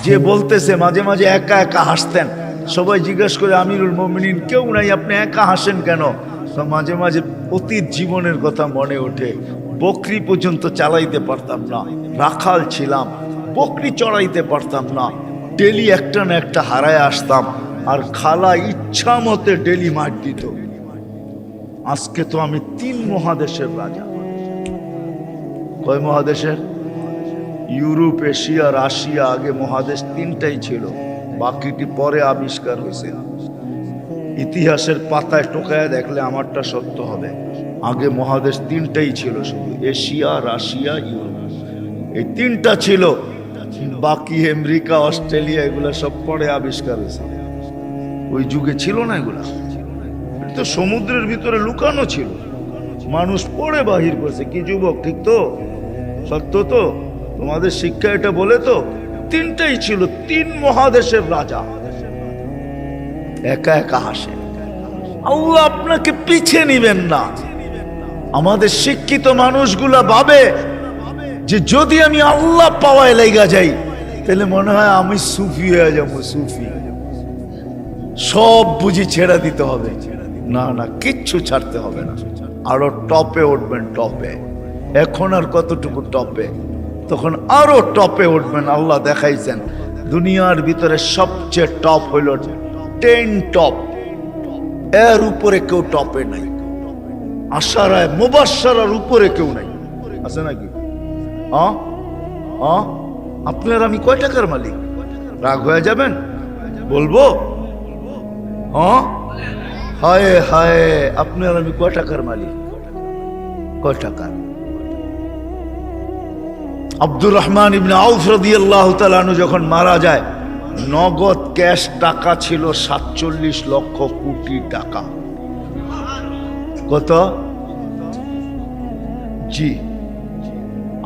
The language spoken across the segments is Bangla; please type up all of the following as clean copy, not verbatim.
যে বলতেছে মাঝে মাঝে একা একা হাসতেন, সবাই জিজ্ঞেস করে আমিরুল মুমিনিন কেউ নাই, আপনি একা হাসেন কেন? তো মাঝে মাঝে অতীত জীবনের কথা মনে ওঠে। বকরি পর্যন্ত চালাইতে পারতাম না, রাখাল ছিলাম, বকরি চড়াইতে পারতাম না, ডেলি একটা না একটা হারায় আসতাম, আর খালা ইচ্ছা মতে ডেলি মার দিত। আজকে তো আমি 3 মহাদেশের রাজা। কয় মহাদেশের? Europe, Asia, Russia. আগে মহাদেশ 3টাই ছিল, বাকিটি পরে আবিষ্কার হয়েছে। ইতিহাসের পাতায় টোকায় দেখলে আমারটা সত্য হবে। আগে মহাদেশ 3টাই ছিল, শুধু এশিয়া, রাশিয়া, ইউরোপ, এই 3টা ছিল। বাকি আমেরিকা, অস্ট্রেলিয়া এগুলা সব পরে আবিষ্কার হয়েছে। ওই যুগে ছিল না এগুলা, এটা তো সমুদ্রের ভিতরে লুকানো ছিল, মানুষ পড়ে বাহির করছে। কি যুবক, ঠিক তো? সত্য তো? তোমাদের শিক্ষা এটা বলে তো 3টাই ছিল, 3 মহাদেশের রাজা। একা একা হাসে। আল্লাহ আপনাকে পিছে নিবেন না। আমাদের শিক্ষিত মানুষগুলা ভাবে যে যদি আমি আল্লাহ পাওয়ায় লেগা যাই তাহলে মনে হয় আমি সুফি হয়ে যাবো। সুফি সব বুঝি ছেড়ে দিতে হবে। না না, কিচ্ছু ছাড়তে হবে না, আরো টপে উঠবেন। টপে এখন আর কতটুকু টপে, তখন আরো টপে উঠবেন। আল্লাহ দেখাইছেন দুনিয়ার ভিতরে সবচেয়ে টপ হইল 10 টপ, এর উপরে কেউ টপে নাই। আশারায় মুবাশশারার উপরে কেউ নাই, আছে নাকি? আপনার আমি কয় টাকার মালিক? রাগ হয়ে যাবেন? বলবো? হায় হায়, আপনার আমি কয় টাকার মালিক? কয় টাকার? আব্দুর রহমান ইবনে আউফ রাদিয়াল্লাহু তাআলা আনহু যখন মারা যায়, নগদ ক্যাশ টাকা ছিল 47 লক্ষ কোটি টাকা। কত? জি,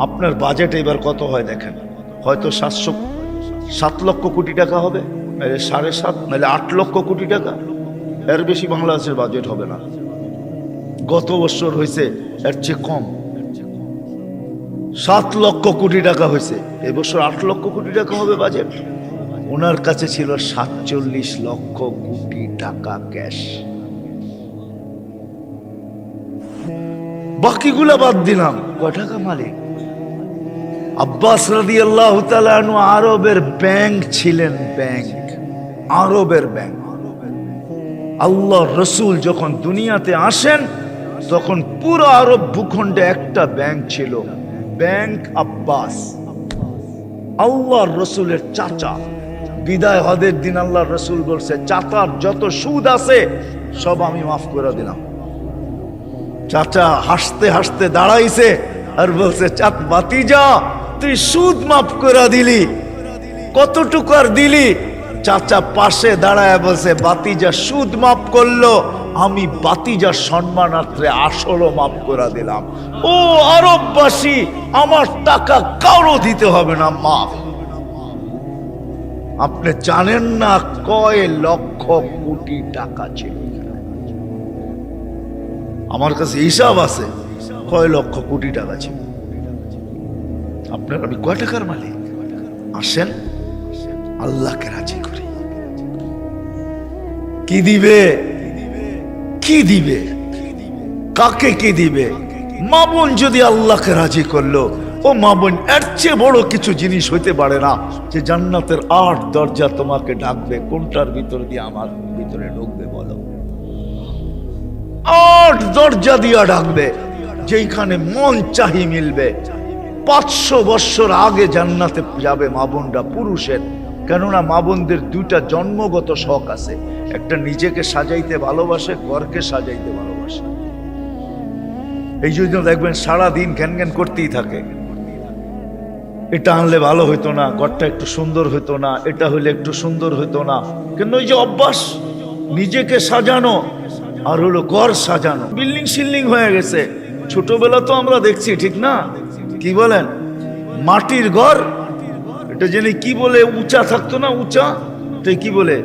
আপনার বাজেট এবার কত হয় দেখেন, হয়তো 7 লক্ষ কোটি টাকা হবে, নাহলে 7.5, নাহলে 8 লক্ষ কোটি টাকা। এর বেশি বাংলাদেশের বাজেট হবে না। গত বছর হয়েছে এর চেয়ে কম, 7 লক্ষ কোটি টাকা হয়েছে। এবছর 8 লক্ষ কোটি টাকা হবে বাজেট। ওনার কাছে ছিল 47 লক্ষ কোটি টাকা ক্যাশ। বাকিগুলা বাদ দিলাম, কয় টাকা মালিক? আব্বাস রাদিয়াল্লাহু তাআলা আনহু আরবের ব্যাংক ছিলেন, ব্যাংক, আরবের ব্যাংক। আল্লাহ রসুল যখন দুনিয়াতে আসেন তখন পুরো আরব ভূখণ্ডে একটা ব্যাংক ছিল, ব্যাংক আব্বাস। আল্লাহ রসুলের চাচা। বিদায় হজের দিন আল্লাহ রসুল বলছে, চাচার যত সুদ আছে সব আমি মাফ করে দিলাম। চাচা হাসতে হাসতে দাঁড়াইছে আর বলছে, চাঁদ বাতিজা তুই সুদ মাফ করে দিলি, কতটুকু আর দিলি? চাচা পাশে দাঁড়ায় বলছে, বাতিজা সুদ মাফ করলো, আমি বাতিজার সম্মানার্থে আসলও মাফ করে দিলাম। ও আরববাসী, আমার টাকা কারো দিতে হবে না, মাফ। আপনি জানেন না কয় লক্ষ কোটি টাকা ছিল? আমার কাছে হিসাব আছে কয় লক্ষ কোটি টাকা ছিল। আপনার আমি কয় টাকার মালিক? আসেন আল্লাহকে রাজি করি। কি দিবে? কি দিবে? কাকে কি দিবে? মা বোন যদি আল্লাহকে রাজি করলো, ও মা বোন, এর চেয়ে বড় কিছু জিনিস হইতে পারে না যে জান্নাতের 8 দরজা তোমাকে ডাকবে। কোনটার ভিতর দিয়ে আমার ভিতরে ঢুকবে বলো? 8 দরজা দিয়া ডাকবে, যেখানে মন চাহি মিলবে। 500 বছর আগে জান্নাতে যাবে মা বোনরা, পুরুষের। কেননা মা বোনদের 2টা জন্মগত শখ আছে, একটা নিজেকে সাজাইতে ভালোবাসে, ঘরকে সাজাইতে ভালোবাসে। এই জন্য দেখবেন সারাদিন ঘ্যান ঘ্যান করতেই থাকে, এটা আনলে ভালো হইতো না, ঘরটা একটু সুন্দর হইতো না, এটা হইলে একটু সুন্দর হইতো না। কিন্তু ওই যে অভ্যাস নিজেকে সাজানো আর হলো ঘর সাজানো, বিল্ডিং শিল্ডিং হয়ে গেছে। ছোটবেলা তো আমরা দেখছি, ঠিক না? কি বলেন? মাটির ঘর, এটা জেনে কি বলে, উঁচা থাকতো না, উঁচা, এটা কি বলে?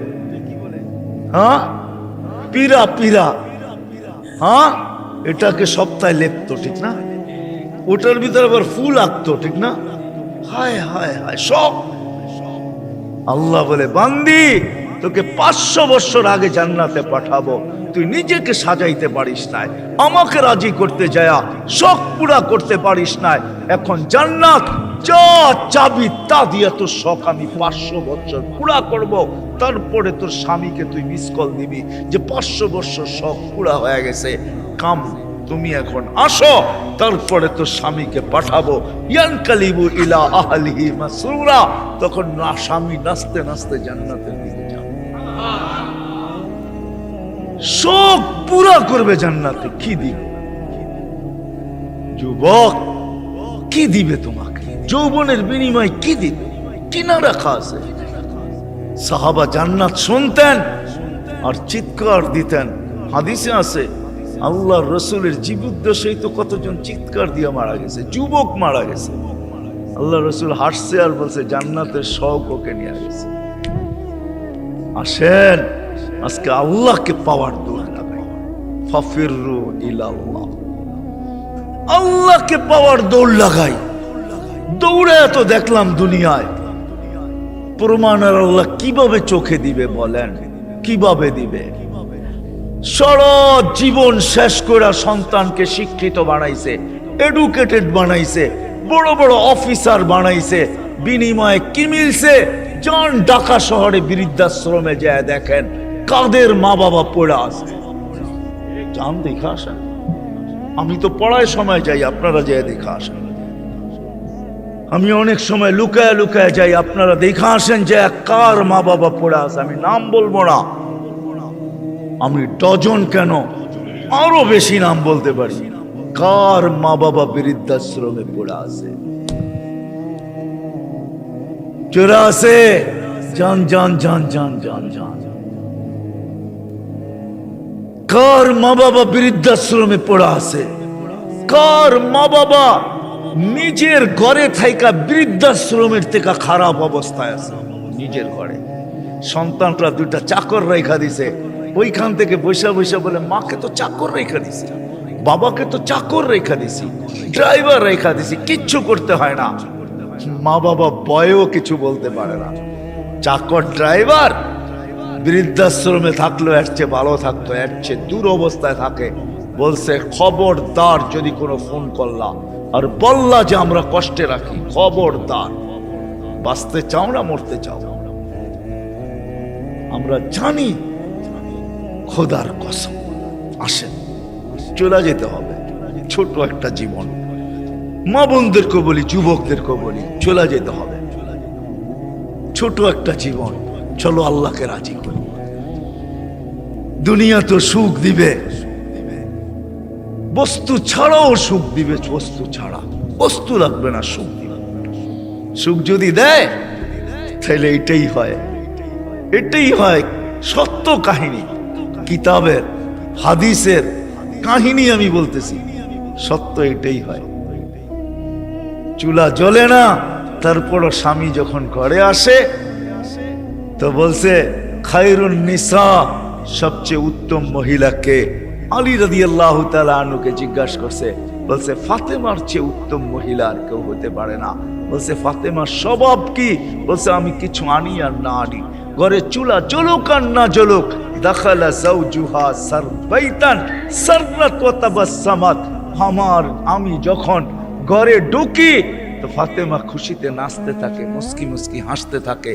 হ্যাঁ, পিরা, পিরা। হ্যাঁ, এটাকে সপ্তাহে লেপতো, ঠিক না? ওটার ভিতরে আবার ফুল আঁকতো, ঠিক না? হায় হায় হায়, সব আল্লাহ বলে, বান্দি তোকে 500 বছর আগে জান্নাতে পাঠাবো, তুই নিজেকে সাজাইতে পারিস নাই, আমাকে রাজি করতে যায়া শখ পুরা করতে পারিস নাই। এখন জান্নাত যা চাবি তা দিয়ে তোর শখ আমি 500 বছর পুরা করব। তারপরে তোর স্বামীকে তুই মিস কল দিবি যে 500 বছর শখ পুরা হয়ে গেছে, কাম তুমি এখন আসো, তারপরে তোর স্বামীকে পাঠাবো। ইয়ানকালিবু ইলা আহলিহি মাসরুরা, তখন না স্বামী নাচতে নাচতে জান্নাতের দিকে যাবে, শোক পুরা করবে জান্নাতে। কি দিবে যুবক, কি দিবে তোমাকে? যৌবনের বিনিময় কি দিবে? কিনা রাখা আছে। সাহাবা জান্নাত শুনতেন আর চিৎকার দিতেন। হাদিসে আছে আল্লাহর রসুলের জীবদ্দশায় তো কতজন চিৎকার দিয়ে মারা গেছে, যুবক মারা গেছে। আল্লাহ রসুল হাসছে আর বলছে জান্নাতের শখ ওকে নিয়ে গেছে। আসেন আজকে আল্লাহকে পাওয়ার দৌড় লাগাই, ফাফিরু ইলাল্লাহ, আল্লাহকে পাওয়ার দৌড় লাগাই। দৌড়ে এত দেখলাম দুনিয়ায়, প্রমাণ আর আল্লাহ কিভাবে চোখে দিবে বলেন? কিভাবে দিবে? সারা জীবন শেষ করে সন্তানকে শিক্ষিত বানাইছে, এডুকেটেড বানাইছে, বড় বড় অফিসার বানাইছে, বিনিময়ে কি মিলছে? যান ঢাকা শহরে বৃদ্ধাশ্রমে যায় দেখেন কাদের মা বাবা পড়ে আছে, যান দেখা আসেন। আমি তো পড়ায় সময় যাই, আপনারা যায় দেখা আসেন। আমি অনেক সময় লুকায় লুকায় যাই, আপনারা দেখা আসেন যে কার মা বাবা পড়ে আছে। আমি নাম বলবো না, আমি ডজন কেন আরো বেশি নাম বলতে পারি, কার মা বাবা বৃদ্ধাশ্রমে পড়ে আছে। চোরা আছে, জান জান জান জান জান জান। কার মা বাবা বৃদ্ধাশ্রমে পড়ে আছে? কার মা বাবা নিজের ঘরে থাকা বৃদ্ধাশ্রমের থেকে খারাপ অবস্থায় আছে? নিজের ঘরে সন্তানরা দুইটা চাকর রেখা দিছে, ওইখান থেকে বৈশা বৈশা বলে মাকে তো চাকর রেখা দিছি, বাবাকে তো চাকর রেখা দিছি, ড্রাইভার রেখা দিছি, কিচ্ছু করতে হয় না। মা বাবা বয়েও কিছু বলতে পারে না। চাকর ড্রাইভার বৃদ্ধাশ্রমে থাকলো এর চেয়ে ভালো থাকতো, এর চেয়ে দূর অবস্থায় থাকে। বলছে খবরদার যদি কোনো ফোন করলা আর বললা যে আমরা কষ্টে রাখি, খবরদার, বাঁচতে চাও না মরতে চাও, আমরা জানি খোদার কসম। আসেন চলে যেতে হবে, ছোট একটা জীবন। মা বোনদেরকে বলি, যুবকদেরকে বলি, চলে যেতে হবে। ছোট একটা জীবন, চলো আল্লাহকে রাজি করি। দুনিয়া তো সুখ দিবে, বস্তু ছাড়াও সুখ দিবে, বস্তু ছাড়া বস্তু লাগবে না, সুখ দিবে। সুখ যদি দেয় তাহলে এটাই হয়, এটাই হয় সত্য কাহিনী, কিতাবের হাদিসের কাহিনী আমি বলতেছি, সত্য এটাই হয়। চুলা জ্বলে না, তারপরও স্বামী যখন ঘরে আসে তো বলছে খায়রুন নিসা, সবচেয়ে উত্তম মহিলাকে? আলী রাদিয়াল্লাহু তাআলা আনহুকে জিজ্ঞাসা করছে, বলছে ফাতেমার চেয়ে উত্তম মহিলা আর কেউ হতে পারে না। বলছে ফাতেমার স্বভাব কি? বলছে আমি কিছু আনি আর না আনি, ঘরে চুলা জ্বলুক আর না জ্বলুক, দাখালা যাওজুহা সারবাইতান সাররাত ওয়া তাবাসসামাত, আমি যখন ঘরে ঢুকি তো ফাতেমা খুশিতে নাচতে থাকে, মুস্কি মুস্কি হাসতে থাকে।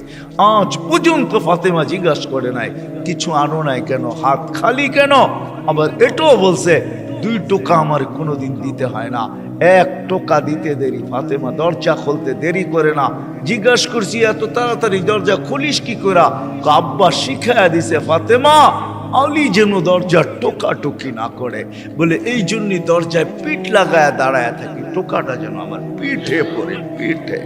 আজ পর্যন্ত ফাতেমা জিজ্ঞাসা করে নাই কিছু আনো নাই কেন, হাত খালি কেন। আবার এটাও বলছে 2 টোকা আমার কোনোদিন দিতে হয় না, 1 টোকা দিতে দেরি। ফাতেমা দরজা খুলতে দেরি করে না। জিজ্ঞাসা করছি এত তাড়াতাড়ি দরজা খুলিস কি করে? আব্বা শিখায়া দিছে ফাতেমা আলী যেন দরজার টোকাটুকি না করে, বলে এই জন্যই দরজায় পিঠ লাগায় দাঁড়ায় থাকি, টোকাটা যেন আমার পিঠে পড়ে, পিঠে।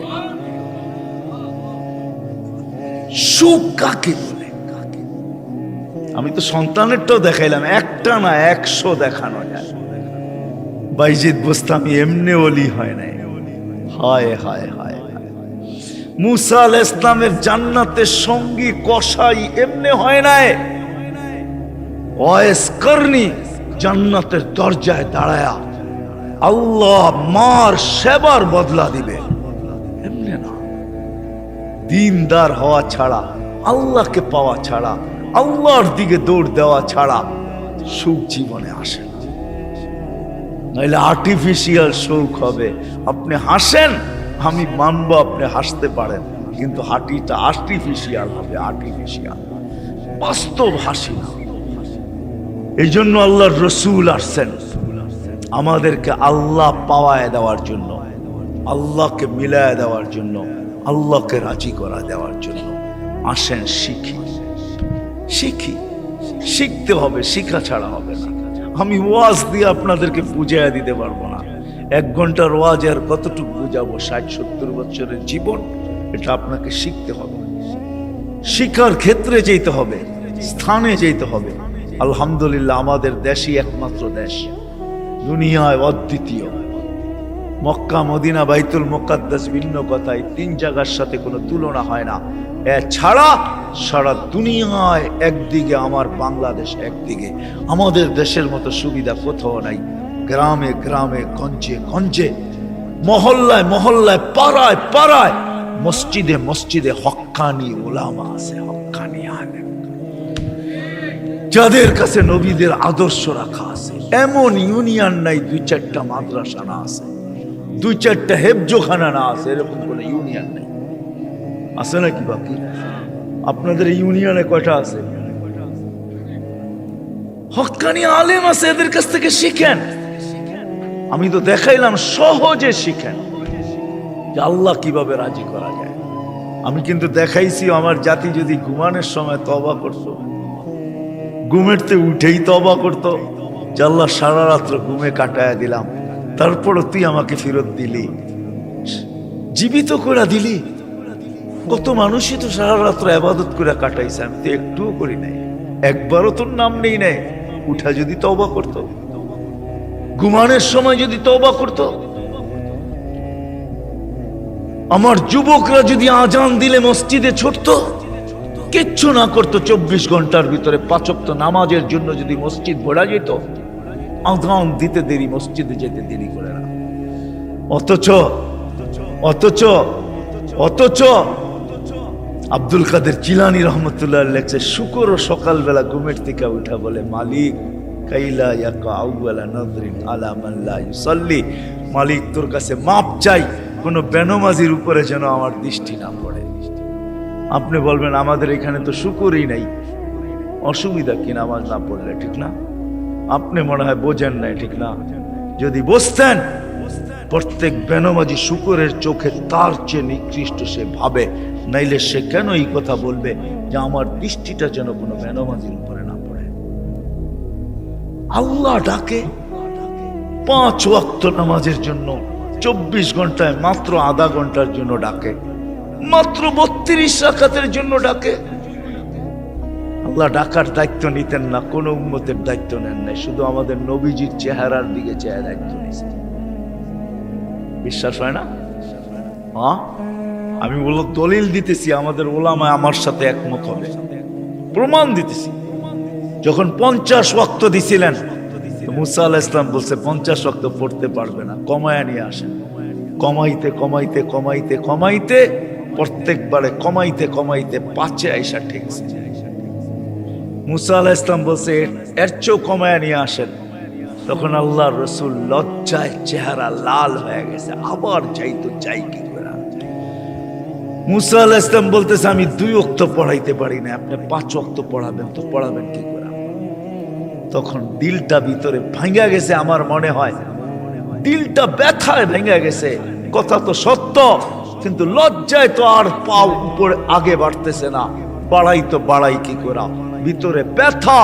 সুখ কাকে বলে? আমি তো সন্তানেরটাও দেখাইলাম, একটা না 100 দেখানো যায়। বাইজিদ বোস্তামি এমনি ওলি হয় নাই। হায় হায় হায়, মুসা আলাইহিস সালামের জান্নাতের সঙ্গী কসাই এমনি হয় নাই। ওয়াইস করনি জান্নাতের দরজায় দাঁড়ায়া আল্লাহ মার সেবার বদলা দিবে, এমনি না। দিনদার হওয়া ছাড়া, আল্লাহকে পাওয়া ছাড়া, আল্লাহর দিকে দৌড় দেওয়া ছাড়া সুখ জীবনে আসে না। নাহলে আর্টিফিশিয়াল সুখ হবে। আপনি হাসেন, আমি মানবো আপনি হাসতে পারেন, কিন্তু হাঁটিটা আর্টিফিশিয়াল হবে, আর্টিফিশিয়াল, বাস্তব হাসি না। এই জন্য আল্লাহর রসুল আসছেন আমাদেরকে আল্লাহ পাওয়ায় দেওয়ার জন্য, আল্লাহকে মিলায় দেওয়ার জন্য, আল্লাহকে রাজি করা দেওয়ার জন্য। আসেন শিখি, শিখি, শিখতে হবে, শিখা ছাড়া হবে না। আমি ওয়াজ দিয়ে আপনাদেরকে বুঝাইয়া দিতে পারবো না। 1 ঘন্টার ওয়াজ আর কতটুকু বুঝাবো? 60-70 বছরের জীবন, এটা আপনাকে শিখতে হবে। শিক্ষার ক্ষেত্রে যেতে হবে, স্থানে যেতে হবে। আলহামদুলিল্লাহ, আমাদের দেশই একমাত্র দেশ, দুনিয়ায় অদ্বিতীয়। মক্কা, মদিনা, বাইতুল মুকাদ্দাস ভিন্ন কথায় 3 জায়গার সাথে কোনো তুলনা হয় না। এছাড়া সারা দুনিয়ায় একদিকে আমার বাংলাদেশ, একদিকে আমাদের দেশের মতো সুবিধা কোথাও নাই। গ্রামে গ্রামে, গঞ্জে গঞ্জে, মহল্লায় মহল্লায়, পাড়ায় পাড়ায়, মসজিদে মসজিদে হক্কানি উলামা আছে, হক্কানি আলেম, যাদের কাছে নবীদের আদর্শ রাখা আছে। এমন ইউনিয়ন নাই 2-4টা মাদ্রাসা না আছে, 2-4টা হেফজোখানা না আছে, এরকম কোনো ইউনিয়ন নেই। আছে নাকি? বাকি আপনাদের ইউনিয়নে কয়টা আছে? হক্কানি আলেম আছে, এদের কাছ থেকে শিখেন। আমি তো দেখাইলাম, সহজে শিখেন যে আল্লাহ কিভাবে রাজি করা যায়। আমি কিন্তু দেখাইছি আমার জাতি যদি ঘুমানোর সময় তওবা করতো, ঘুমেরতে উঠেই তওবা করতো যে আল্লাহ সারা রাত্র ঘুমে কাটায়া দিলাম, তারপরও তুই আমাকে ফেরত দিলি, জীবিত করে দিলি। কত মানুষই তো সারা রাত্র ইবাদত করে কাটাইছে, আমি তো একটুও করি নাই, একবারও তোর নাম নেই নাই। উঠা যদি তওবা করতো, ঘুমানোর সময় যদি তওবা করতো, আমার যুবকরা যদি আজান দিলে মসজিদে ছুটতো, কিচ্ছু না করতো, 24 ঘন্টার ভিতরে 5 ওয়াক্ত নামাজের জন্য যদি মসজিদ ভরা যেত, আজান দিতে দেরি, মসজিদে যেতে দেরি করে না। অথচ অথচ অথচ আব্দুল কাদের জিলানী রহমতুল্লাহ লেখছে, শুকরও সকালবেলা ঘুমের থেকে উঠা বলে, মালিক কাইলা ইয়াকা আউয়ালা নাযরিন আলা মান লা ইউসাল্লি, মালিক তোর কাছে মাপ চাই, কোনো বেনমাজির উপরে যেন আমার দৃষ্টি না পড়ে। আপনি বলবেন আমাদের এখানে তো শুকরই নাই, অসুবিধা কি নামাজ না পড়লে? ঠিক না? আপনি মনে হয় বোঝেন নাই, ঠিক না? যদি বুঝতেন, প্রত্যেক বেনমাজি শুকরের চোখে তার চেয়ে নিকৃষ্ট সে ভাবে, নাইলে সে কেন এই কথা বলবে যে আমার দৃষ্টিটা যেন কোনো বেনমাজির উপরে না পড়ে। আল্লাহ ডাকে 5 ওয়াক্ত নামাজের জন্য, 24 ঘন্টায় মাত্র আধা ঘন্টার জন্য ডাকে, মাত্র 32 রাকাতের জন্য ডাকে। আল্লাহ ডাকার দায়িত্ব নিতেন না, কোন উম্মতের দায়িত্ব নেন নাই, শুধু আমাদের নবীজির চেহারার দিকে চেয়ে দায়িত্ব নিয়েছেন। বিশ্বাস হয় না? আমি বললো দলিল দিতেছি, আমাদের ওলামায় আমার সাথে একমত হবে, প্রমাণ দিতেছি। যখন 50 ওয়াক্ত দিছিলেন, মুসা আলাইহিস সালাম বলছে 50 ওয়াক্ত পড়তে পারবে না, কমায় নিয়ে আসেন। কমাইতে কমাইতে কমাইতে কমাইতে প্রত্যেকবারে কমাইতে কমাইতে 5-এ আইসা ঠেকছে। মুসা আলাইহিস সালাম বলছে এর চেয়েও কমায় নিয়ে আসেন। তখন আল্লাহর রাসূল লজ্জায় চেহারা লাল হয়ে গেছে, আবার চাইতো, চাই কি করে। মুসা আলাইহিস সালাম বলতেছে আমি 2 ওয়াক্ত পড়াইতে পারি না, আপনি 5 ওয়াক্ত পড়াবেন, তো পড়াবেন কি করে? তখন দিলটা ভিতরে ভাঙা গেছে, আমার মনে হয় দিলটা ব্যথায় ভেঙে গেছে। কথা তো সত্য, কিন্তু লজ্জায় তো আর পাও উপরে আগে বাড়তেছে না, বাড়াই তো বাড়াই কি করা, ভিতরে ব্যথা।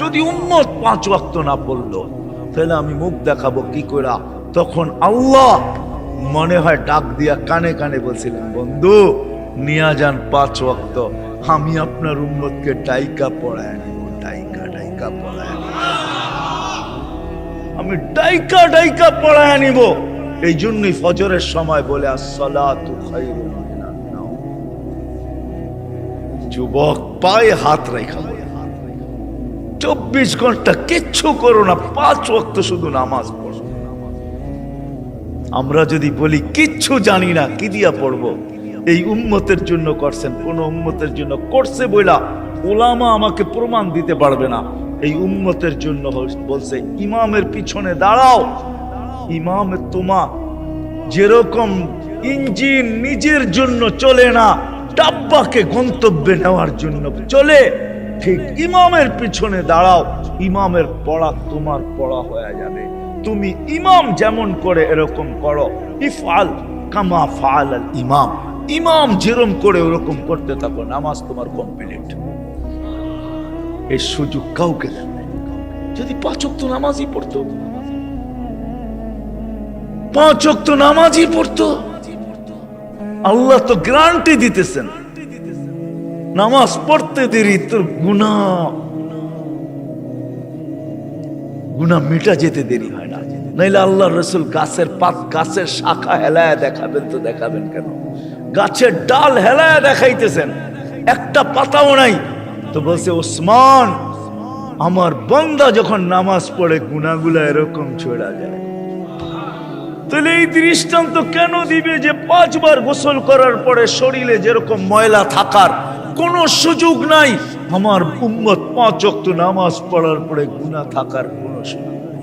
যদি উম্মত 5 ওয়াক্ত না পড়লো, তাহলে আমি মুখ দেখাবো কি করা? তখন আল্লাহ মনে হয় ডাক দিয়া কানে কানে বলছিলেন, বন্ধু নিয়া যান 5 ওয়াক্ত, আমি আপনার উম্মতকে ডাইকা পড়ায় নিব, ডাইকা ডাইকা পড়ায় নিব, আমি ডাইকা ডাইকা পড়ায় নিব। এই জন্যই ফজরের সময় বলে আসসালাতু খায়রুম মিনান নাওম। যুবক পায়ে হাত রেখা বলে 24 ঘন্টা কিচ্ছু করো না, 5 ওয়াক্ত শুধু নামাজ পড়ো। আমরা যদি বলি কিচ্ছু জানি না, কি দিয়া পড়বো? এই উম্মতের জন্য করছেন, কোন উম্মতের জন্য করছে বইলা ওলামা আমাকে প্রমাণ দিতে পারবে না। এই উম্মতের জন্য বলছে ইমামের পিছনে দাঁড়াও। ইমামে তোমা যেরকম ইঞ্জিন নিজের জন্য চলে না, ডাব্বাকে গন্তব্যে নেওয়ার জন্য চলে, ঠিক ইমামের পিছনে দাঁড়াও। ইমামের পড়া তোমার পড়া হয়ে যাবে। তুমি ইমাম যেমন করে এরকম করো। ইফআল কামা ফাআলাল ইমাম, ইমাম যেরকম করে ওরকম করতে থাকো, নামাজ তোমার কমপ্লিট। এই সুযোগ কাউকে দেন। যদি 5 ওয়াক্ত নামাজই পড়তো, 5 ওয়াক্ত নামাজই পড়তো, আল্লাহ তো গ্যারান্টি দিতেছেন নামাজ পড়তে দেরি তোর গুনাহ মিটা যেতে দেরি হয় না। নাইলে আল্লাহ রসুল গাছের শাখা হেলায় দেখাবেন, তো দেখাবেন কেন? গাছের ডাল হেলায় দেখাইতেছেন, একটা পাতাও নাই, তো বলছে ওসমান আমার বান্দা যখন নামাজ পড়ে গুনাহগুলা এরকম ছড়া যায়। তাহলে এই দৃষ্টান্ত কেন দিবে যে 5 বার গোসল করার পরে শরীরে যেরকম ময়লা থাকার কোনো সুযোগ নাই, আমার উম্মত 5 ওয়াক্ত নামাজ পড়ার পরে গুনাহ থাকার কোনো সুযোগ নাই?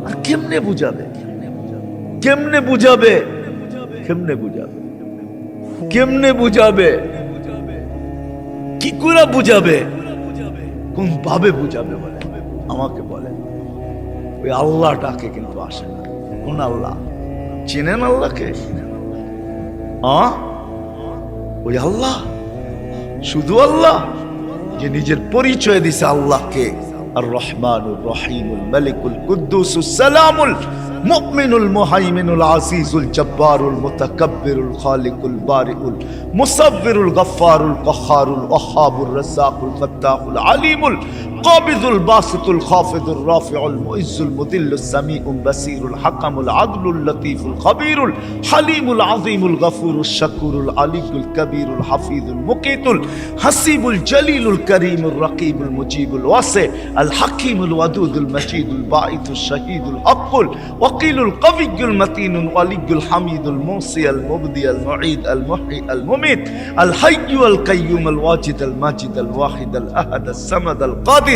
আর কেমনে বুঝাবে? কেমনে বুঝাবে? কেমনে বুঝাবে? কেমনে বুঝাবে? কি করে বুঝাবে? কোন ভাবে বুঝাবে বলে আমাকে বলে? ওই আল্লাহটাকে কিন্তু আসে না। কোন আল্লাহ? চেনেন আল্লাহকে? ওই আল্লাহ, শুধু আল্লাহ যে নিজের পরিচয় দিছে আল্লাহকে আর রহমানুর রহিমুল মালিকুল কুদ্দুসুস সালামুল মুমিনুল মুহাইমিনুল আজিজুল জব্বারুল মুতাকাব্বিরুল খালিকুল বারিউল মুসাব্বিরুল গফফারুল কহ্হারুল ওয়াহ্হাবুর রাজ্জাকুল ফাত্তাহুল আলিমুল কাবিদুল বাসিতুল খাফিদুর রাফিউল মুইজ্জুল মুদিল্লুস সামিউল বাসিরুল হাকামুল আদলুল লতীফুল খবীরুল হালিমুল আযীমুল গফুরুশ শাকুরুল আলিয়ুল কবীরুল হাফিজুল মুকিতুল হাসিবুল জলিলুল করিমুর রকিবুল মুজিবুল ওয়াসি আল হাকিমুল ওয়াদুদুল মজিদুল বাঈতুশ শাহীদুল হকুল ওয়াকিলুল কবিয়ুল মতিনুল ওয়ালিয়ুল হামিদুল মুসি আল মুবদি আল মুঈদ আল মুহয়ি আল মুমিত আল হাইয়্যু আল কাইয়্যুম আল ওয়াজিদ আল মাজিদ আল ওয়াহিদ আল আহাদ আল সামাদ আল কাদির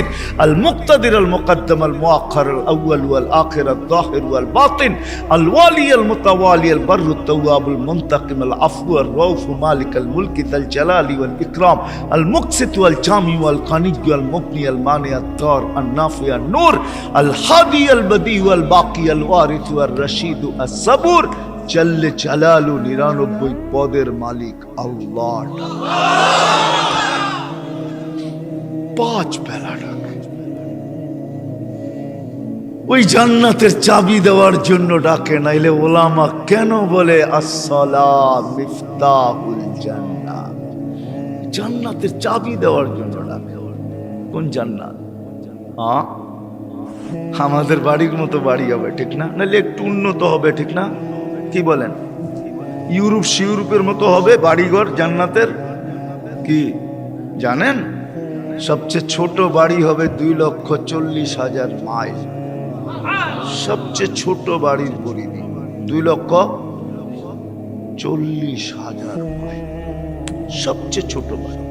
المقتدر المقدم المؤخر الأول والآخر الظاهر والباطن الوالي المتوالي البر التواب المنتقم العفو الرؤوف مالك الملك ذا الجلال والإكرام المقسط والجامع والقني والمغني المانع الضار النافع النور الهادي البديع والباقي الوارث والرشيد الصبور جل جلاله 99 পদের মালিক আল্লাহ। 5 বেলা ডাকে, ওই জান্নাতের চাবি দেওয়ার জন্য ডাকে। নাইলে ওলামা কেন বলে আসসালাহ মিফতাহুল জান্নাত? জান্নাতের চাবি দেওয়ার জন্য ডাকে। কোন জান্নাত? আমাদের বাড়ির মতো বাড়ি হবে, ঠিক না? নাইলে একটু উন্নত হবে, ঠিক না? কি বলেন? ইউরোপের মতো হবে বাড়িঘর জান্নাতের। কি জানেন? সবচেয়ে ছোট বাড়ি হবে 2,40,000 মাইল। সবচেয়ে ছোট বাড়ির পরিধি 2,40,000 মাইল, সবচেয়ে ছোট বাড়ি,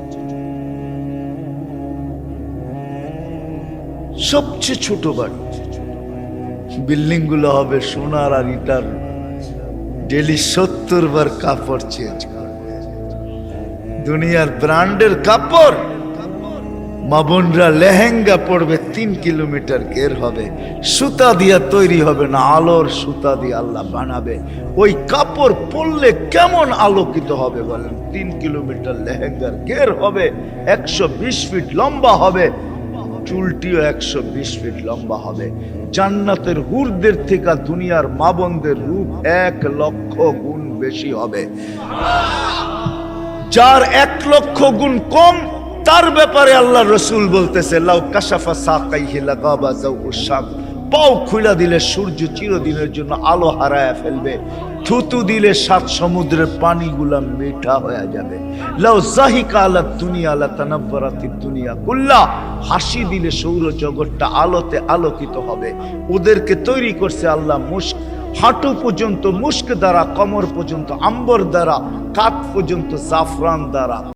সবচেয়ে ছোট বাড়ি। বিল্ডিং গুলো হবে সোনার আর ইটার। ডেলি 70 বার কাপড় চেঞ্জ করবে। দুনিয়ার ব্র্যান্ডের কাপড়। মা বোনরা লেহেঙ্গা পড়বে 3 কিলোমিটার ঘের হবে, সুতা দিয়া তৈরি হবে না, আলোর সুতা দিয়ে আল্লাহ বানাবে। ওই কাপড় পরলে কেমন আলোকিত হবে বলেন? 3 কিলোমিটার লেহেঙ্গার ঘের হবে, 120 ফিট লম্বা হবে, চুলটিও 120 ফিট লম্বা হবে। জান্নাতের হুরদের থেকে দুনিয়ার মা বোনদের রূপ 1 লক্ষ গুণ বেশি হবে। যার 1 লক্ষ গুণ কম, তার ব্যাপারে আল্লাহ রসুল বলতেছে লাউ কাশাফা সাকাইহি লাগাবা যাওউশ শামস, পাও খুলে দিলে সূর্য চিরদিনের জন্য আলো হারায় ফেলবে। থুতু দিলে 7 সমুদ্রের পানিগুলা মিঠা হয়ে যাবে। লাউ যাহিকা আলা দুনিয়া লা তানাব্বারাতিদ দুনিয়া কুল্লা, হাসি দিলে সৌরজগৎটা আলোতে আলোকিত হবে। ওদেরকে তৈরি করছে আল্লাহ মুস্ক, হাঁটু পর্যন্ত মুস্ক দ্বারা, কমর পর্যন্ত আম্বর দ্বারা, কাত পর্যন্ত জাফরান দ্বারা।